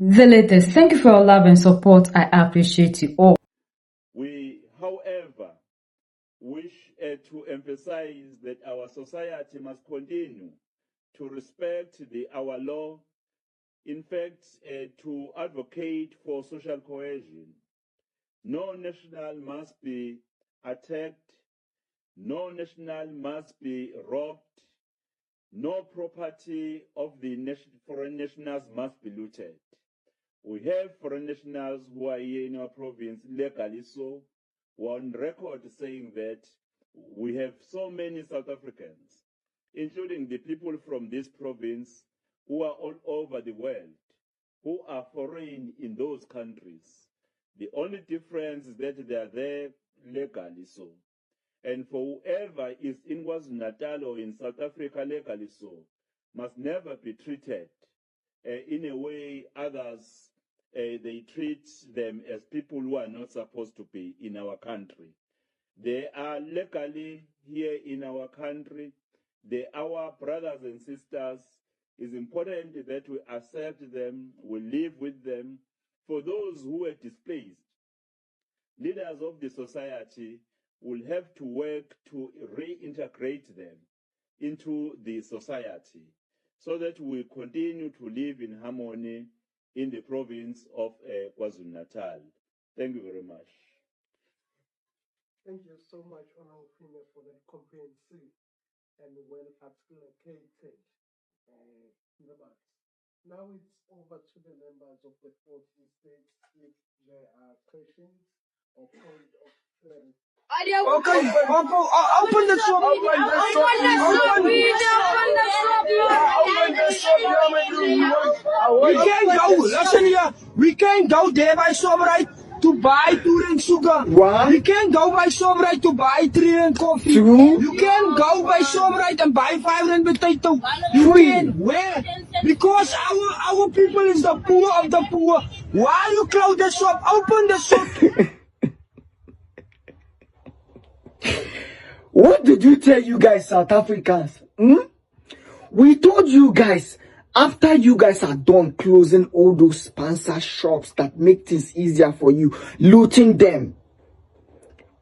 The latest. Thank you for your love and support. I appreciate you all. We, however, wish to emphasize that our society must continue to respect our law, in fact, to advocate for social cohesion. No national must be attacked, no national must be robbed, no property of the foreign nationals must be looted. We have foreign nationals who are here in our province legally, so we're on record saying that we have so many South Africans, including the people from this province who are all over the world, who are foreign in those countries. The only difference is that they are there legally so. And for whoever is in KwaZulu-Natal or in South Africa legally so, must never be treated in a way others they treat them as people who are not supposed to be in our country. They are legally here in our country. They are our brothers and sisters. It's important that we accept them, we live with them. For those who are displaced, leaders of the society will have to work to reintegrate them into the society so that we continue to live in harmony in the province of KwaZulu-Natal. Thank you very much. Thank you so much, Honorable Premier, for that comprehensive and well-articulated remarks. Now it's over to the members of the 14 states if there are questions or point of clarity. Okay, open the shop. We can't go. Listen here. We can't go there by Shoprite to buy 2 rand sugar. What? We can't go by Shoprite to buy 3 rand coffee. 2? You can't go by Shoprite and buy 5 rand potato. You can. Where? Because our people is the poor of the poor. Why you close the shop? Open the shop. What did you tell you guys, South Africans? We told you guys, after you guys are done closing all those sponsor shops that make things easier for you, looting them,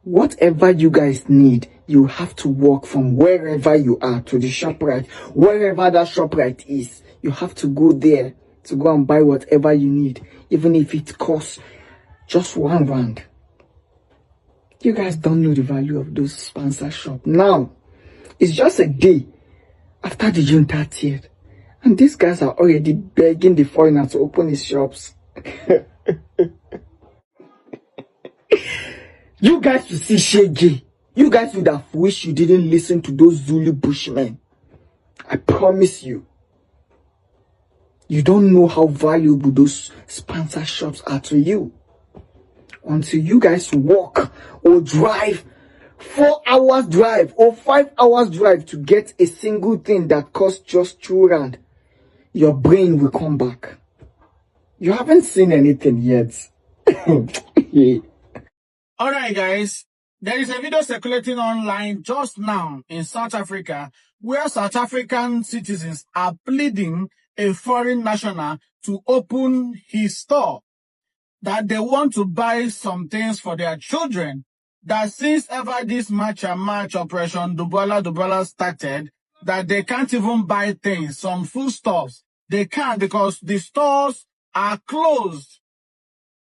whatever you guys need, you have to walk from wherever you are to the ShopRite. Wherever that ShopRite is, you have to go there to go and buy whatever you need, even if it costs just 1 rand. You guys don't know the value of those sponsor shops. Now, it's just a day after the June 30th. And these guys are already begging the foreigner to open his shops. You guys will see shaggy. You guys would have wished you didn't listen to those Zulu bushmen. I promise you. You don't know how valuable those sponsor shops are to you. Until you guys walk or drive 4 hours drive or 5 hours drive to get a single thing that costs just 2 rand, your brain will come back. You haven't seen anything yet. Yeah. Alright guys, there is a video circulating online just now in South Africa where South African citizens are pleading a foreign national to open his store, that they want to buy some things for their children, that since ever this March Operation Dubala started, that they can't even buy things, some foodstuffs. They can't because the stores are closed.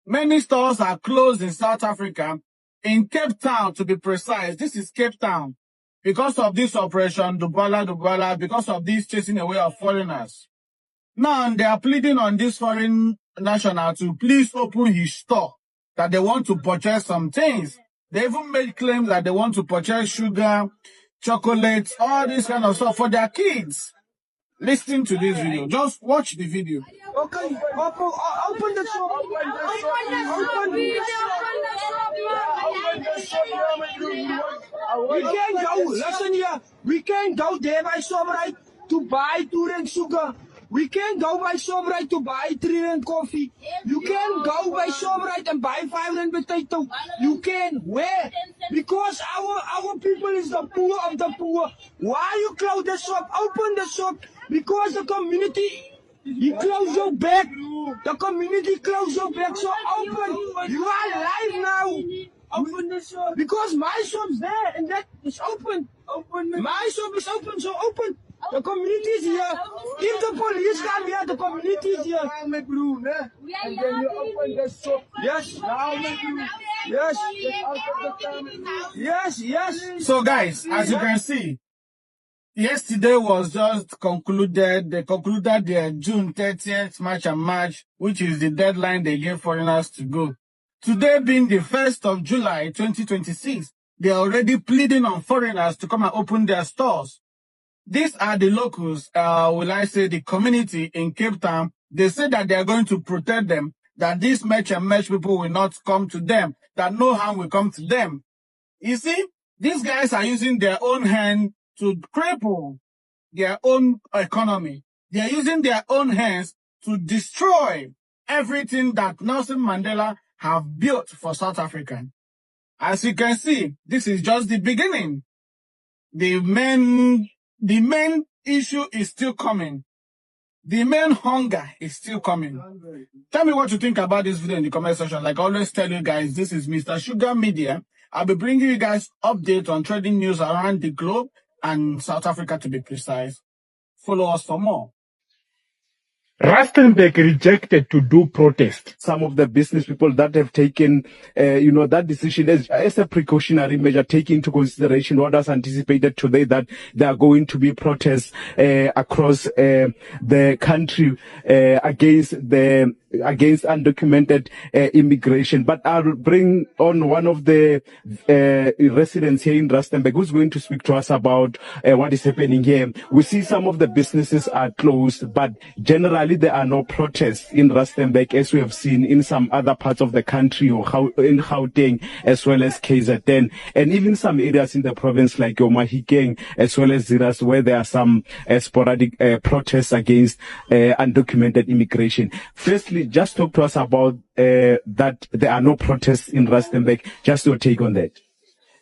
Many stores are closed in South Africa, in Cape Town to be precise. This is Cape Town. Because of this Operation Dubala, because of this chasing away of foreigners. Now they are pleading on this foreign national to please open his store, that they want to purchase some things. They even made claims that they want to purchase sugar, chocolates, all this kind of stuff for their kids. Listen to this video. Just watch the video. Okay, open the shop. We can't go. Listen here. We can't go there by Shoprite to buy 2 rand sugar. We can't go by Shoprite to buy 3 rand coffee. You can go by Shoprite and buy 5 rand potato. You can. Where? Because our people is the poor of the poor. Why you close the shop? Open the shop. Because the community He closed your back. The community closed your back. So open. You are alive now. Open the shop. Because my shop's there and that is open. My shop is open, so open. The community is here. If the police come here, the community is here. And then you open the shop. Yes. Yes. Yes. So guys, as you can see, yesterday was just concluded. They concluded their June 30th March and March, which is the deadline they gave foreigners to go. Today being the 1st of July 2026, they are already pleading on foreigners to come and open their stores. These are the locals, will I say, the community in Cape Town. They say that they are going to protect them, that these merch and merch people will not come to them, that no harm will come to them. You see, these guys are using their own hand to cripple their own economy. They are using their own hands to destroy everything that Nelson Mandela have built for South Africa. As you can see, this is just the beginning. The main issue is still coming. The main hunger is still coming. Tell me what you think about this video in the comment section. Like I always tell you guys, this is Mr. Sugar Media. I'll be bringing you guys updates on trading news around the globe and South Africa to be precise. Follow us for more. Rustenburg rejected to do protest. Some of the business people that have taken, that decision as a precautionary measure, taking into consideration what was anticipated today, that there are going to be protests across the country against undocumented immigration. But I'll bring on one of the residents here in Rustenburg who's going to speak to us about what is happening here. We see some of the businesses are closed, but generally there are no protests in Rustenburg as we have seen in some other parts of the country, or in Gauteng as well as KZN, and even some areas in the province like Mahikeng as well as Ziras, where there are some sporadic protests against undocumented immigration. Firstly, just talk to us about that there are no protests in Rustenburg. Just your take on that.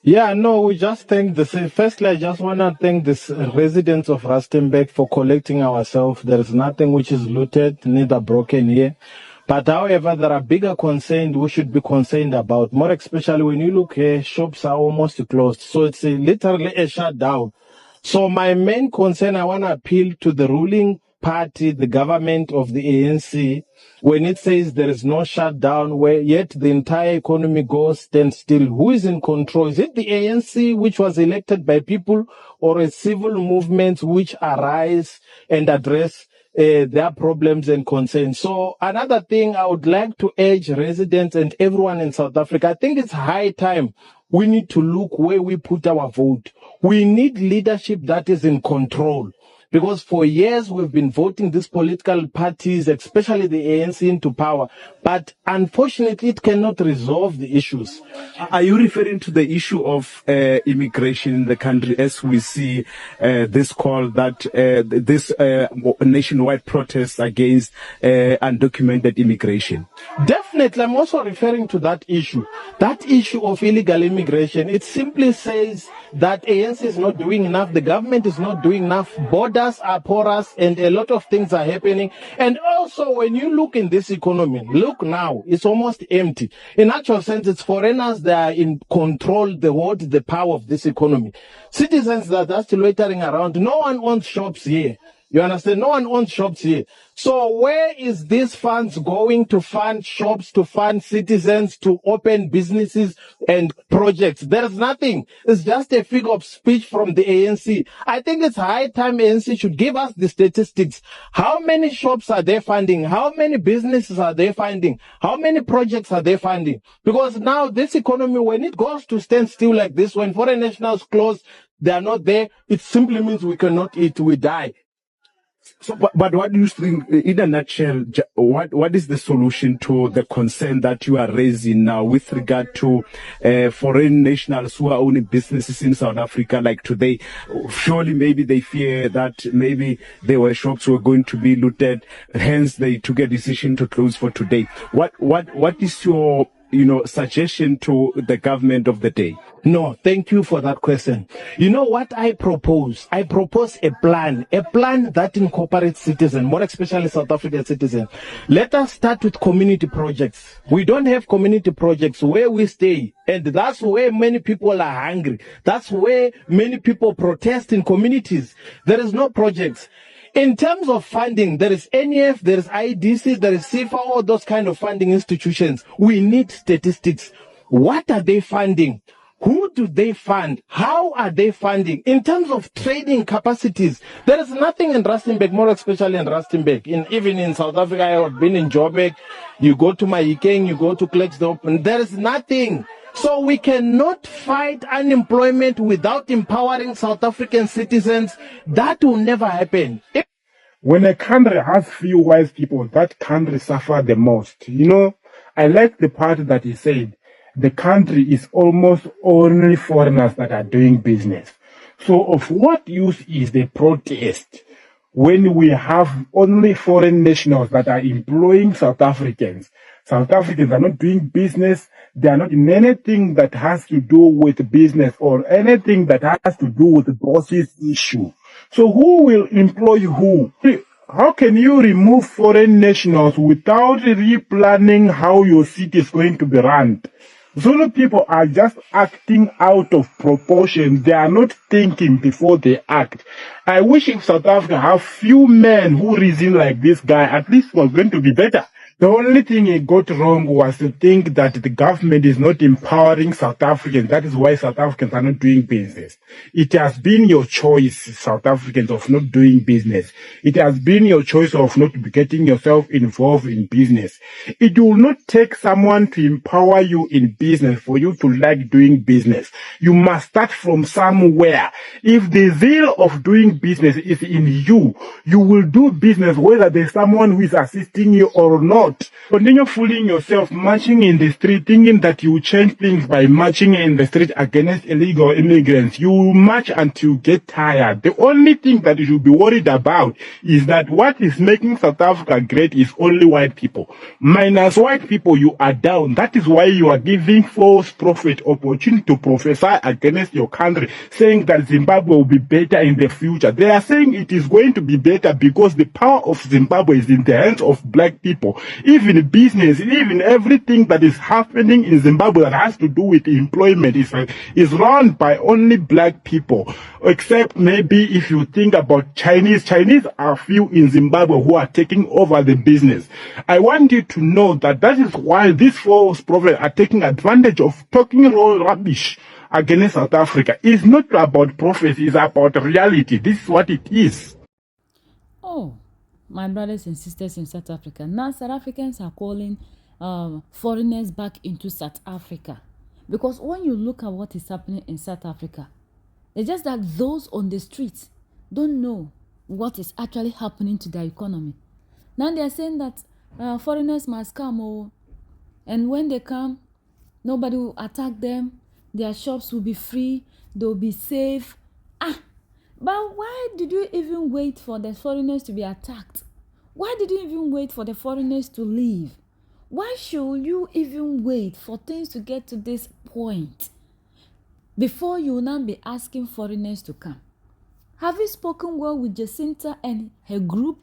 Yeah, no, we just thank firstly, I just want to thank the residents of Rustenburg for collecting ourselves. There is nothing which is looted, neither broken here. But however, there are bigger concerns we should be concerned about, more especially when you look here, shops are almost closed. So it's literally a shutdown. So my main concern, I want to appeal to the ruling party, the government of the ANC, when it says there is no shutdown, where yet the entire economy goes stand still. Who is in control? Is it the ANC, which was elected by people, or a civil movement which arise and address their problems and concerns? So another thing I would like to urge residents and everyone in South Africa, I think it's high time we need to look where we put our vote. We need leadership that is in control. Because for years we've been voting these political parties, especially the ANC, into power. But unfortunately, it cannot resolve the issues. Are you referring to the issue of immigration in the country, as we see this call that this nationwide protests against undocumented immigration? Definitely, I'm also referring to that issue. That issue of illegal immigration, it simply says that ANC is not doing enough, the government is not doing enough, borders are porous, and a lot of things are happening. And also, when you look in this economy, look now, it's almost empty. In actual sense, it's foreigners that are in control, they hold the power of this economy. Citizens that are still loitering around, no one owns shops here. You understand? No one owns shops here. So where is these funds going to fund shops, to fund citizens, to open businesses and projects? There's nothing. It's just a figure of speech from the ANC. I think it's high time ANC should give us the statistics. How many shops are they funding? How many businesses are they funding? How many projects are they funding? Because now this economy, when it goes to stand still like this, when foreign nationals close, they are not there, it simply means we cannot eat, we die. So, but what do you think, in a nutshell, what is the solution to the concern that you are raising now with regard to foreign nationals who are owning businesses in South Africa like today? Surely maybe they fear that maybe their shops were going to be looted, hence they took a decision to close for today. What is your suggestion to the government of the day? No, thank you for that question. You know what I propose? I propose a plan that incorporates citizens, more especially South African citizens. Let us start with community projects. We don't have community projects where we stay, and that's where many people are hungry. That's where many people protest in communities. There is no projects. In terms of funding, there is NEF, there is IDC, there is CIFA, all those kind of funding institutions. We need statistics. What are they funding? Who do they fund? How are they funding? In terms of trading capacities, there is nothing in Rustenburg, more especially in Rustenburg. Even in South Africa, I have been in Joburg. You go to Mahikeng, you go to Klerksdorp, and there is nothing. So we cannot fight unemployment without empowering South African citizens. That will never happen. When a country has few wise people, that country suffer the most. I like the part that he said, the country is almost only foreigners that are doing business. So of what use is the protest when we have only foreign nationals that are employing South Africans? South Africans are not doing business. They are not in anything that has to do with business or anything that has to do with the bosses issue. So who will employ who? How can you remove foreign nationals without replanning how your city is going to be run? Zulu people are just acting out of proportion. They are not thinking before they act. I wish if South Africa have few men who reason like this guy, at least it was going to be better. The only thing he got wrong was to think that the government is not empowering South Africans. That is why South Africans are not doing business. It has been your choice, South Africans, of not doing business. It has been your choice of not getting yourself involved in business. It will not take someone to empower you in business for you to like doing business. You must start from somewhere. If the zeal of doing business is in you, you will do business whether there's someone who is assisting you or not. Continue fooling yourself, marching in the street, thinking that you will change things by marching in the street against illegal immigrants. You will march until you get tired. The only thing that you should be worried about is that what is making South Africa great is only white people. Minus white people, you are down. That is why you are giving false prophet opportunity to prophesy against your country, saying that Zimbabwe will be better in the future. They are saying it is going to be better because the power of Zimbabwe is in the hands of black people. Even business, even everything that is happening in Zimbabwe that has to do with employment is run by only black people. Except maybe if you think about Chinese are few in Zimbabwe who are taking over the business. I want you to know that is why these false prophets are taking advantage of talking rubbish against South Africa. It's not about prophecy, it's about reality. This is what it is. Oh, my brothers and sisters in South Africa. Now South Africans are calling foreigners back into South Africa. Because when you look at what is happening in South Africa, it's just that those on the streets don't know what is actually happening to their economy. Now they are saying that foreigners must come, and when they come, nobody will attack them. Their shops will be free. They'll be safe. But why did you even wait for the foreigners to be attacked? Why did you even wait for the foreigners to leave? Why should you even wait for things to get to this point before you will now be asking foreigners to come? Have you spoken well with Jacinta and her group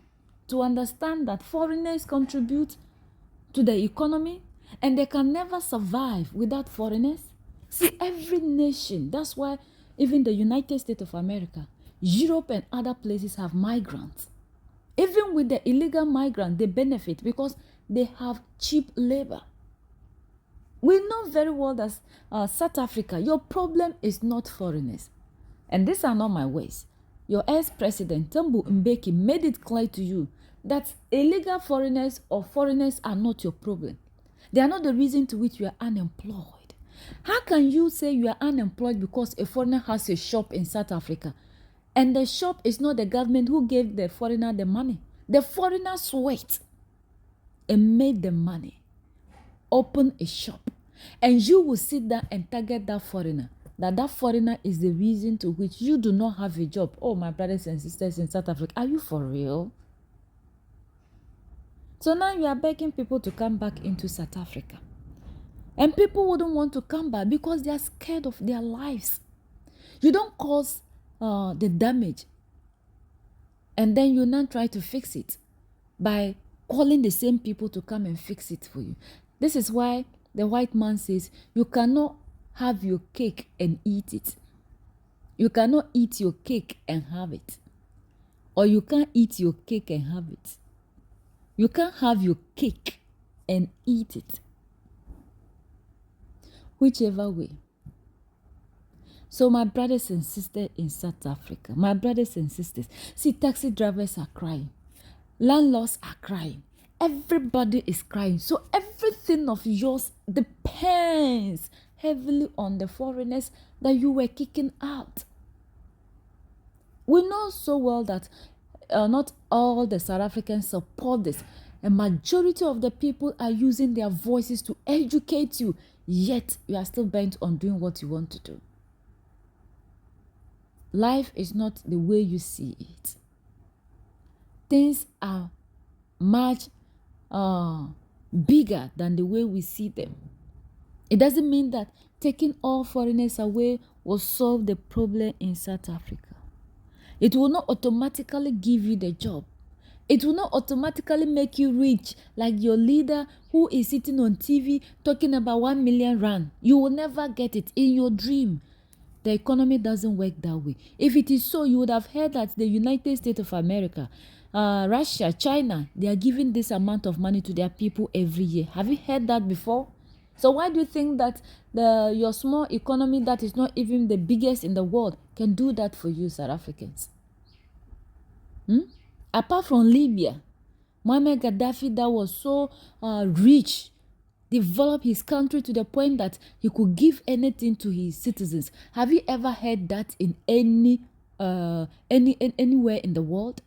to understand that foreigners contribute to the economy and they can never survive without foreigners? See, every nation, that's why even the United States of America, Europe and other places have migrants. Even with the illegal migrants, they benefit because they have cheap labor. We know very well that South Africa, your problem is not foreigners. And these are not my ways. Your ex-president, Thabo Mbeki, made it clear to you that illegal foreigners or foreigners are not your problem. They are not the reason to which you are unemployed. How can you say you are unemployed because a foreigner has a shop in South Africa? And the shop is not the government who gave the foreigner the money. The foreigner sweat and made the money. Open a shop. And you will sit down and target that foreigner. That foreigner is the reason to which you do not have a job. Oh, my brothers and sisters in South Africa, are you for real? So now you are begging people to come back into South Africa. And people wouldn't want to come back because they are scared of their lives. You don't cause the damage and then you now try to fix it by calling the same people to come and fix it for you. This is why the white man says you cannot have your cake and eat it. You cannot eat your cake and have it. Or you can't eat your cake and have it. You can't have your cake and eat it. Whichever way. So my brothers and sisters in South Africa, my brothers and sisters, see, taxi drivers are crying. Landlords are crying. Everybody is crying. So everything of yours depends heavily on the foreigners that you were kicking out. We know so well that not all the South Africans support this. A majority of the people are using their voices to educate you, yet you are still bent on doing what you want to do. Life is not the way you see it. Things are much bigger than the way we see them. It doesn't mean that taking all foreigners away will solve the problem in South Africa. It will not automatically give you the job. It will not automatically make you rich like your leader who is sitting on TV talking about 1 million rand. You will never get it in your dream. The economy doesn't work that way. If it is so, you would have heard that the United States of America, Russia, China, they are giving this amount of money to their people every year. Have you heard that before? So why do you think that your small economy that is not even the biggest in the world can do that for you, South Africans? Apart from Libya, Muammar Gaddafi that was so rich, developed his country to the point that he could give anything to his citizens. Have you ever heard that in anywhere in the world?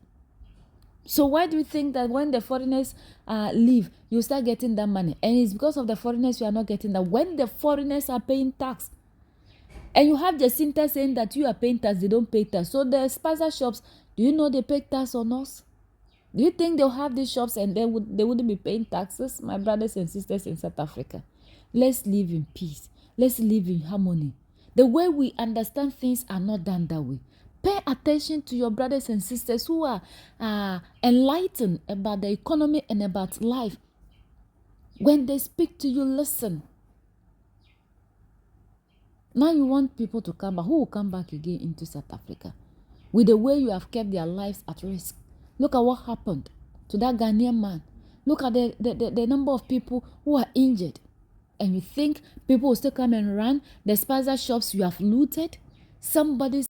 So why do you think that when the foreigners leave, you start getting that money? And it's because of the foreigners you are not getting that. When the foreigners are paying tax, and you have Jacinta saying that you are paying tax, they don't pay tax. So the sponsor shops, do you know they pay tax on us? Do you think they'll have these shops and they wouldn't be paying taxes? My brothers and sisters in South Africa, let's live in peace. Let's live in harmony. The way we understand things are not done that way. Pay attention to your brothers and sisters who are enlightened about the economy and about life. When they speak to you, listen. Now you want people to come back. Who will come back again into South Africa? With the way you have kept their lives at risk. Look at what happened to that Ghanaian man. Look at the number of people who are injured. And you think people will still come and run the spaza shops you have looted? Somebody's